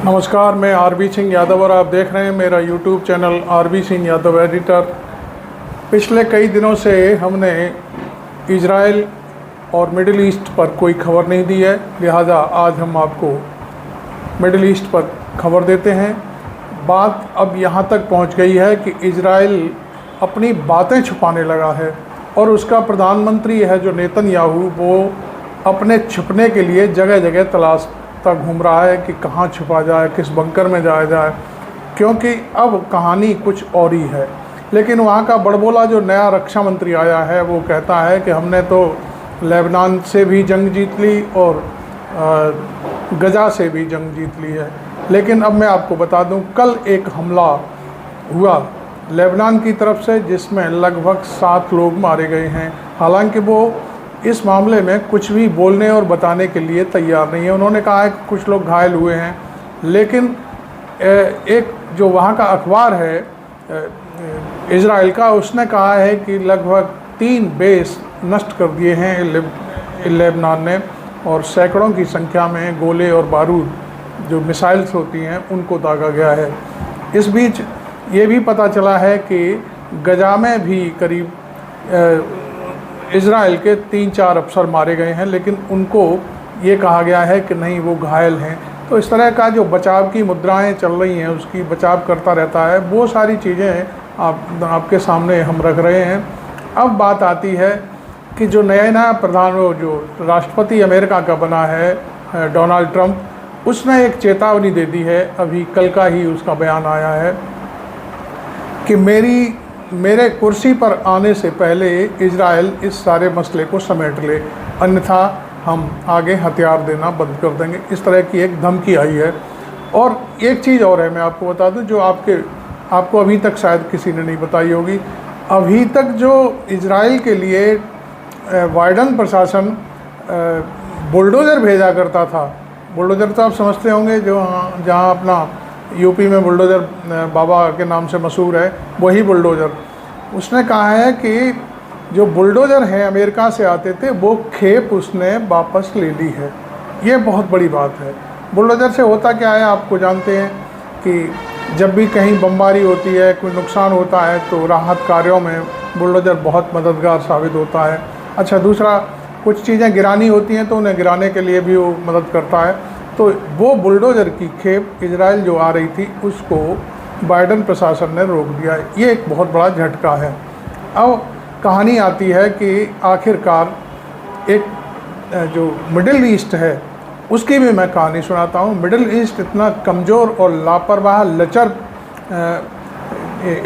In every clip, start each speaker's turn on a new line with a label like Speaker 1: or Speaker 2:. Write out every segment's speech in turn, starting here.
Speaker 1: नमस्कार, मैं आरबी सिंह यादव और आप देख रहे हैं मेरा YouTube channel RB Singh Yadav editor. पिछले कई दिनों से हमने इजराइल और मिडिल ईस्ट पर कोई खबर नहीं दी है, लिहाजा आज हम आपको मिडिल ईस्ट पर खबर देते हैं। बात अब यहाँ तक पहुँच गई है कि इजराइल अपनी बातें छुपाने लगा है और उसका प्रधानमंत्री है जो नेतन्याहू, वो अपने छुपने के लिए जगह जगह तलाश घूम रहा है कि कहाँ छुपा जाए, किस बंकर में जाया जाए, क्योंकि अब कहानी कुछ और ही है। लेकिन वहाँ का बड़बोला जो नया रक्षा मंत्री आया है वो कहता है कि हमने तो लेबनान से भी जंग जीत ली और गजा से भी जंग जीत ली है। लेकिन अब मैं आपको बता दूं, कल एक हमला हुआ लेबनान की तरफ से जिसमें लगभग 7 लोग मारे गए हैं। हालांकि वो इस मामले में कुछ भी बोलने और बताने के लिए तैयार नहीं है। उन्होंने कहा है कि कुछ लोग घायल हुए हैं, लेकिन एक जो वहाँ का अखबार है इजराइल का, उसने कहा है कि लगभग 3 बेस नष्ट कर दिए हैं लेबनान ने और सैकड़ों की संख्या में गोले और बारूद जो मिसाइल्स होती हैं उनको दागा गया है। इस बीच ये भी पता चला है कि गजा में भी करीब इजराइल के 3-4 अफसर मारे गए हैं, लेकिन उनको ये कहा गया है कि नहीं, वो घायल हैं। तो इस तरह का जो बचाव की मुद्राएं चल रही हैं, उसकी बचाव करता रहता है। वो सारी चीज़ें आपके सामने हम रख रहे हैं। अब बात आती है कि जो नया जो राष्ट्रपति अमेरिका का बना है डोनाल्ड ट्रंप, उसने एक चेतावनी दे दी है। अभी कल का ही उसका बयान आया है कि मेरे कुर्सी पर आने से पहले इजराइल इस सारे मसले को समेट ले, अन्यथा हम आगे हथियार देना बंद कर देंगे। इस तरह की एक धमकी आई है। और एक चीज़ और है, मैं आपको बता दूं, जो आपको अभी तक शायद किसी ने नहीं बताई होगी। अभी तक जो इजराइल के लिए बाइडेन प्रशासन बुलडोज़र भेजा करता था, बुलडोज़र तो आप समझते होंगे, जो जहाँ अपना यूपी में बुलडोज़र बाबा के नाम से मशहूर है, वही बुलडोज़र। उसने कहा है कि जो बुलडोज़र हैं अमेरिका से आते थे, वो खेप उसने वापस ले ली है। ये बहुत बड़ी बात है। बुलडोज़र से होता क्या है, आपको जानते हैं कि जब भी कहीं बमबारी होती है, कोई नुकसान होता है, तो राहत कार्यों में बुलडोज़र बहुत मददगार साबित होता है। अच्छा, दूसरा, कुछ चीज़ें गिरानी होती हैं तो उन्हें गिराने के लिए भी वो मदद करता है। तो वो बुलडोज़र की खेप इजराइल जो आ रही थी, उसको बाइडेन प्रशासन ने रोक दिया है। ये एक बहुत बड़ा झटका है। अब कहानी आती है कि आखिरकार एक जो मिडिल ईस्ट है उसकी भी मैं कहानी सुनाता हूँ। मिडिल ईस्ट इतना कमज़ोर और लापरवाह लचर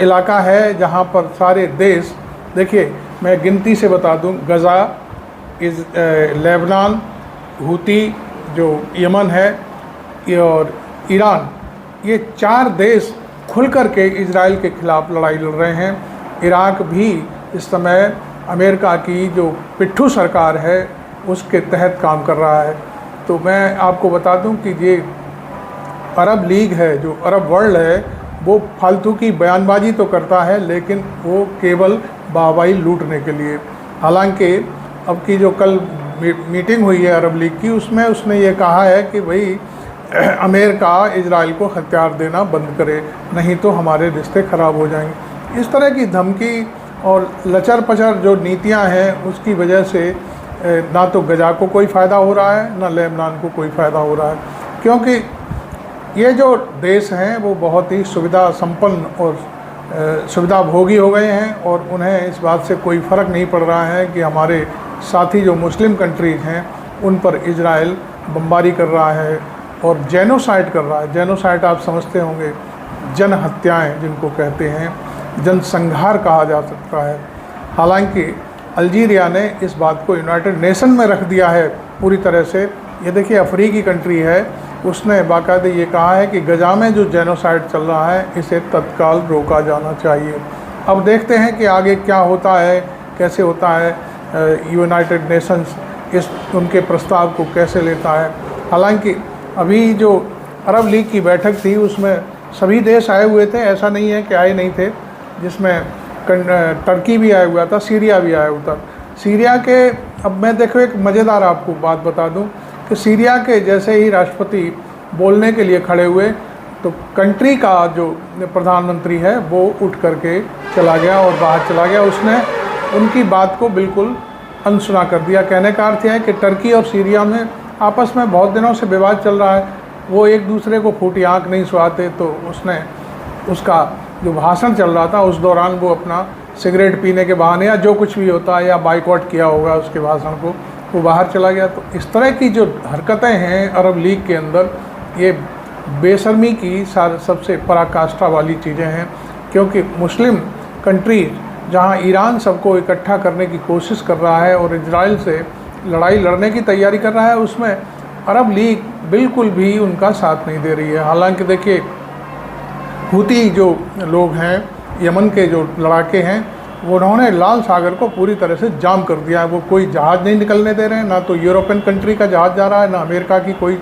Speaker 1: इलाका है जहाँ पर सारे देश, देखिए मैं गिनती से बता दूँ, गजा, लेबनान, हूती जो यमन है और ईरान, ये 4 देश खुल कर के इजराइल के ख़िलाफ़ लड़ाई लड़ रहे हैं। इराक भी इस समय अमेरिका की जो पिट्ठू सरकार है उसके तहत काम कर रहा है। तो मैं आपको बता दूं कि ये अरब लीग है, जो अरब वर्ल्ड है, वो फालतू की बयानबाजी तो करता है, लेकिन वो केवल वाहवाही लूटने के लिए। हालांकि अब की जो कल मीटिंग हुई है अरब लीग की, उसमें उसने ये कहा है कि भाई अमेरिका इजराइल को हथियार देना बंद करे, नहीं तो हमारे रिश्ते ख़राब हो जाएंगे। इस तरह की धमकी और लचर पचर जो नीतियां हैं, उसकी वजह से ना तो गजा को कोई फ़ायदा हो रहा है, ना लेबनान को कोई फ़ायदा हो रहा है, क्योंकि ये जो देश हैं वो बहुत ही सुविधा संपन्न और सुविधा भोगी हो गए हैं और उन्हें इस बात से कोई फ़र्क नहीं पड़ रहा है कि हमारे साथी जो मुस्लिम कंट्रीज़ हैं उन पर इजराइल बमबारी कर रहा है और जेनोसाइड कर रहा है। जेनोसाइड आप समझते होंगे, जन हत्याएँ जिनको कहते हैं, जनसंहार कहा जा सकता है। हालांकि अल्जीरिया ने इस बात को यूनाइटेड नेशन में रख दिया है पूरी तरह से। ये देखिए, अफ्रीकी कंट्री है, उसने बाकायदा ये कहा है कि गजा में जो जेनोसाइड चल रहा है इसे तत्काल रोका जाना चाहिए। अब देखते हैं कि आगे क्या होता है, कैसे होता है, यूनाइटेड नेशंस उनके प्रस्ताव को कैसे लेता है। हालांकि अभी जो अरब लीग की बैठक थी उसमें सभी देश आए हुए थे, ऐसा नहीं है कि आए नहीं थे, जिसमें टर्की भी आया हुआ था, सीरिया भी आया हुआ था। सीरिया के, अब मैं देखो एक मज़ेदार आपको बात बता दूं कि सीरिया के जैसे ही राष्ट्रपति बोलने के लिए खड़े हुए तो कंट्री का जो प्रधानमंत्री है वो उठ करके चला गया और बाहर चला गया। उसने उनकी बात को बिल्कुल अनसुना कर दिया। कहने का अर्थ है कि टर्की और सीरिया में आपस में बहुत दिनों से विवाद चल रहा है, वो एक दूसरे को फूटी आँख नहीं सुहाते। तो उसने उसका जो भाषण चल रहा था उस दौरान वो अपना सिगरेट पीने के बहाने या जो कुछ भी होता है या बाइकआउट किया होगा उसके भाषण को, वो बाहर चला गया। तो इस तरह की जो हरकतें हैं अरब लीग के अंदर, ये बेशर्मी की सबसे पराकाष्ठा वाली चीज़ें हैं। क्योंकि मुस्लिम कंट्री जहां ईरान सबको इकट्ठा करने की कोशिश कर रहा है और इजराइल से लड़ाई लड़ने की तैयारी कर रहा है, उसमें अरब लीग बिल्कुल भी उनका साथ नहीं दे रही है। हालांकि देखिए, हूती जो लोग हैं, यमन के जो लड़ाके हैं, वो उन्होंने लाल सागर को पूरी तरह से जाम कर दिया है। वो कोई जहाज़ नहीं निकलने दे रहे हैं, ना तो यूरोपियन कंट्री का जहाज़ जा रहा है, ना अमेरिका की कोई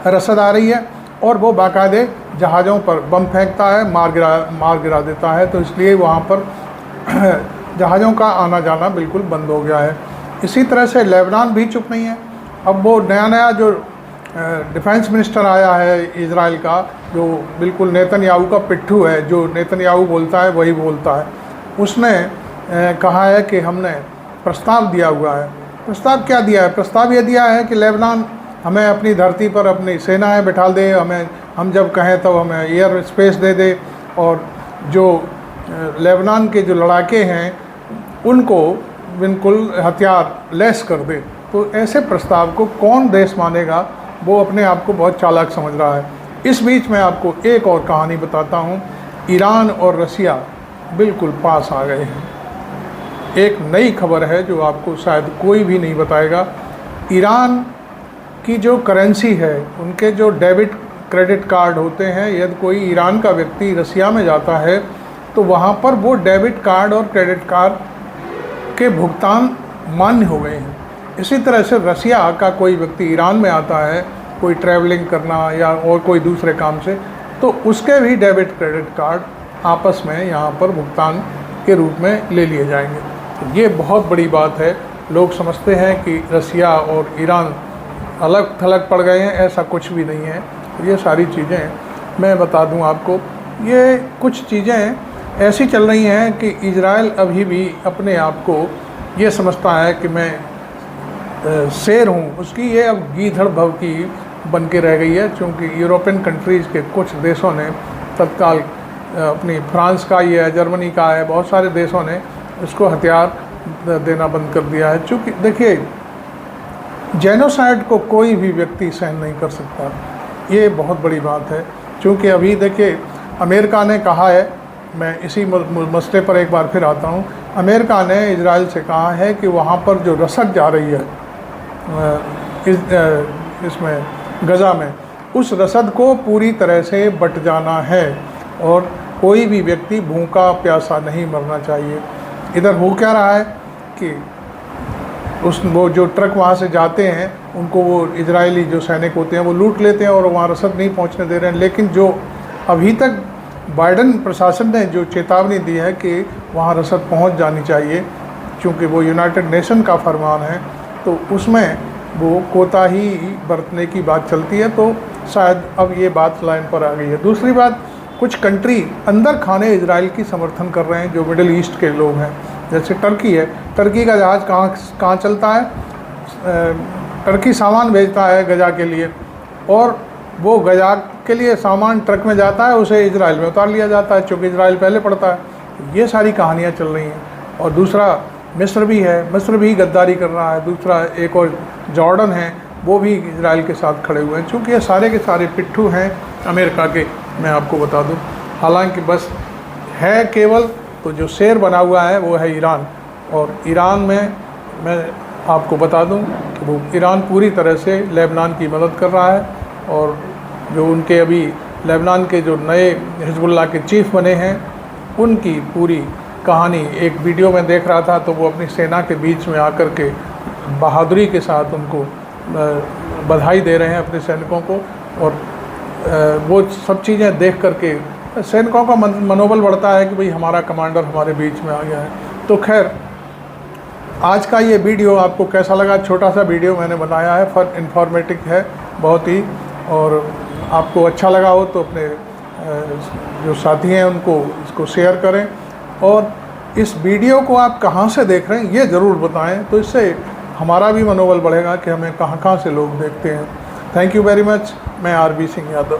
Speaker 1: रसद आ रही है। और वो बाकायदे जहाज़ों पर बम फेंकता है, मार गिरा देता है। तो इसलिए वहाँ पर जहाज़ों का आना जाना बिल्कुल बंद हो गया है। इसी तरह से लेबनान भी चुप नहीं है। अब वो नया जो डिफेंस मिनिस्टर आया है इजराइल का, जो बिल्कुल नेतन्याहू का पिट्ठू है, जो नेतन्याहू बोलता है वही बोलता है, उसने कहा है कि हमने प्रस्ताव दिया हुआ है। प्रस्ताव क्या दिया है? प्रस्ताव ये दिया है कि लेबनान हमें अपनी धरती पर अपनी सेनाएं बिठा दे, हम जब कहें तब हमें एयर स्पेस दे दे, और जो लेबनान के जो लड़ाके हैं उनको बिल्कुल हथियार लेस कर दे। तो ऐसे प्रस्ताव को कौन देश मानेगा? वो अपने आप को बहुत चालाक समझ रहा है। इस बीच मैं आपको एक और कहानी बताता हूँ। ईरान और रसिया बिल्कुल पास आ गए हैं। एक नई खबर है जो आपको शायद कोई भी नहीं बताएगा। ईरान की जो करेंसी है, उनके जो डेबिट क्रेडिट कार्ड होते हैं, यदि कोई ईरान का व्यक्ति रसिया में जाता है तो वहाँ पर वो डेबिट कार्ड और क्रेडिट कार्ड के भुगतान मान्य हो गए हैं। इसी तरह से रसिया का कोई व्यक्ति ईरान में आता है, कोई ट्रैवलिंग करना या और कोई दूसरे काम से, तो उसके भी डेबिट क्रेडिट कार्ड आपस में यहाँ पर भुगतान के रूप में ले लिए जाएंगे। तो ये बहुत बड़ी बात है। लोग समझते हैं कि रसिया और ईरान अलग थलग पड़ गए हैं, ऐसा कुछ भी नहीं है। ये सारी चीज़ें मैं बता दूं आपको, ये कुछ चीज़ें ऐसी चल रही हैं कि इजराइल अभी भी अपने आप को ये समझता है कि मैं शेर हूँ। उसकी ये अब गीधड़ भव की बन के रह गई है, क्योंकि यूरोपियन कंट्रीज़ के कुछ देशों ने तत्काल अपनी फ्रांस का ये है, जर्मनी का है, बहुत सारे देशों ने इसको हथियार देना बंद कर दिया है। चूँकि देखिए, जेनोसाइड को कोई भी व्यक्ति सहन नहीं कर सकता, ये बहुत बड़ी बात है। क्योंकि अभी देखिए, अमेरिका ने कहा है, मैं इसी मसले पर एक बार फिर आता हूँ, अमेरिका ने इजराइल से कहा है कि वहाँ पर जो रसद जा रही है इसमें गज़ा में, उस रसद को पूरी तरह से बट जाना है और कोई भी व्यक्ति भूखा प्यासा नहीं मरना चाहिए। इधर हो क्या रहा है कि वो जो ट्रक वहाँ से जाते हैं उनको वो इजरायली जो सैनिक होते हैं वो लूट लेते हैं और वहाँ रसद नहीं पहुँचने दे रहे हैं। लेकिन जो अभी तक बाइडन प्रशासन ने जो चेतावनी दी है कि वहाँ रसद पहुँच जानी चाहिए, क्योंकि वो यूनाइटेड नेशन का फरमान है, तो उसमें वो कोताही बरतने की बात चलती है। तो शायद अब ये बात लाइन पर आ गई है। दूसरी बात, कुछ कंट्री अंदर खाने इजराइल की समर्थन कर रहे हैं, जो मिडिल ईस्ट के लोग हैं। जैसे टर्की है, टर्की का जहाज़ कहाँ चलता है? टर्की सामान भेजता है गजा के लिए, और वो गजा के लिए सामान ट्रक में जाता है, उसे इजराइल में उतार लिया जाता है, चूँकि इजराइल पहले पड़ता है। ये सारी कहानियाँ चल रही हैं। और दूसरा मिस्र भी है, मिस्र भी गद्दारी कर रहा है। दूसरा एक और जॉर्डन है, वो भी इजराइल के साथ खड़े हुए हैं। चूँकि ये सारे के सारे पिट्ठू हैं अमेरिका के, मैं आपको बता दूं। हालांकि बस है केवल तो जो शेर बना हुआ है वो है ईरान। और ईरान में मैं आपको बता दूं कि वो ईरान पूरी तरह से लेबनान की मदद कर रहा है। और जो उनके अभी लेबनान के जो नए हिजबुल्लाह के चीफ बने हैं, उनकी पूरी कहानी एक वीडियो में देख रहा था, तो वो अपनी सेना के बीच में आकर के बहादुरी के साथ उनको बधाई दे रहे हैं अपने सैनिकों को। और वो सब चीज़ें देख करके सैनिकों का मनोबल बढ़ता है कि भाई हमारा कमांडर हमारे बीच में आ गया है। तो खैर, आज का ये वीडियो आपको कैसा लगा? छोटा सा वीडियो मैंने बनाया है, फॉर इन्फॉर्मेटिव है बहुत ही, और आपको अच्छा लगा हो तो अपने जो साथी हैं उनको इसको शेयर करें, और इस वीडियो को आप कहाँ से देख रहे हैं ये ज़रूर बताएं, तो इससे हमारा भी मनोबल बढ़ेगा कि हमें कहाँ कहाँ से लोग देखते हैं। Thank you very much. मैं आरबी सिंह यादव।